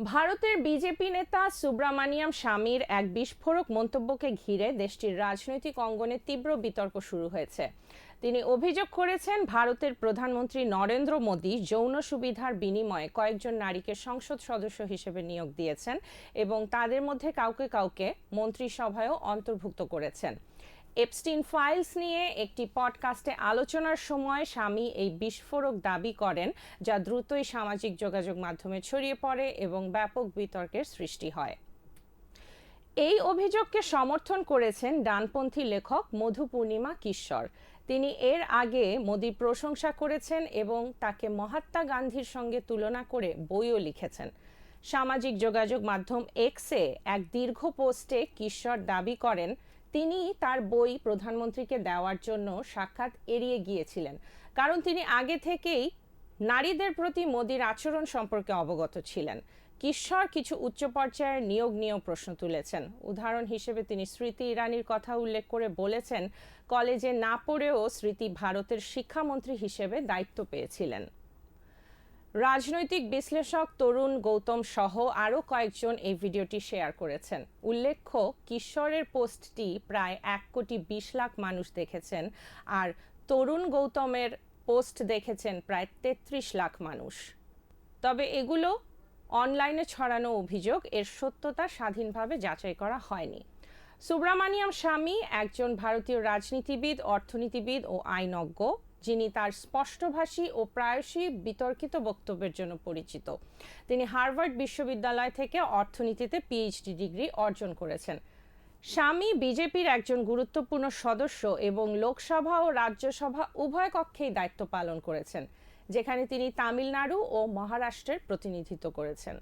ভারতের বিজেপি নেতা সুব্রামানিয়াম স্বামীর এক বিস্ফোরক মন্তব্যকে ঘিরে দেশটির রাজনৈতিক অঙ্গনে তীব্র বিতর্ক শুরু হয়েছে। তিনি অভিযোগ করেছেন, ভারতের প্রধানমন্ত্রী নরেন্দ্র মোদী যৌন সুবিধার বিনিময়ে কয়েকজন নারীকে সংসদ সদস্য হিসেবে নিয়োগ দিয়েছেন এবং তাদের মধ্যে কাউকে কাউকে মন্ত্রিসভায়ও অন্তর্ভুক্ত করেছেন। এপস্টিন ফাইলস নিয়ে একটি পডকাস্টে আলোচনার সময় স্বামী এই বিস্ফোরক দাবি করেন, যা দ্রুতই সামাজিক যোগাযোগ মাধ্যমে ছড়িয়ে পড়ে এবং ব্যাপক বিতর্কের সৃষ্টি হয়। এই অভিযোগকে সমর্থন করেছেন ডানপন্থী লেখক মধু পূর্ণিমা কিশোর। তিনি এর আগে মোদির প্রশংসা করেছেন এবং তাকে মহাত্মা গান্ধীর সঙ্গে তুলনা করে বইও লিখেছেন। সামাজিক যোগাযোগ মাধ্যম এক্সে এক দীর্ঘ পোস্টে কিশোর দাবি করেন, তিনি তার বই প্রধানমন্ত্রীকে দেওয়ার জন্য সাক্ষাৎ এড়িয়ে গিয়েছিলেন, কারণ তিনি আগে থেকেই নারীদের প্রতি মোদির আচরণ সম্পর্কে অবগত ছিলেন। কিশোর কিছু উচ্চ পর্যায়ের নিয়োগ নিয়েও প্রশ্ন তুলেছেন। উদাহরণ হিসেবে তিনি স্মৃতি ইরানির কথা উল্লেখ করে বলেছেন, কলেজে না পড়েও স্মৃতি ভারতের শিক্ষামন্ত্রী হিসেবে দায়িত্ব পেয়েছিলেন। রাজনৈতিক বিশ্লেষক তরুণ গৌতম সহ আরও কয়েকজন এই ভিডিওটি শেয়ার করেছেন। উল্লেখ্য, কিশোরের পোস্টটি প্রায় 1,20,00,000 মানুষ দেখেছেন, আর তরুণ গৌতমের পোস্ট দেখেছেন প্রায় 33 লাখ মানুষ। তবে এগুলো অনলাইনে ছড়ানো অভিযোগ, এর সত্যতা স্বাধীনভাবে যাচাই করা হয়নি। সুব্রামানিয়াম স্বামী একজন ভারতীয় রাজনীতিবিদ, অর্থনীতিবিদ ও আইনজ্ঞ, যিনি তার স্পষ্টভাষী ও প্রায়শই বিতর্কিত বক্তব্যের জন্য পরিচিত। তিনি হার্ভার্ড বিশ্ববিদ্যালয় থেকে অর্থনীতিতে পিএইচডি ডিগ্রি অর্জন করেছেন। স্বামী বিজেপির একজন গুরুত্বপূর্ণ সদস্য এবং লোকসভা ও রাজ্যসভা উভয় কক্ষেই দায়িত্ব পালন করেছেন, যেখানে তিনি তামিলনাড়ু ও মহারাষ্ট্রের প্রতিনিধিত্ব করেছেন।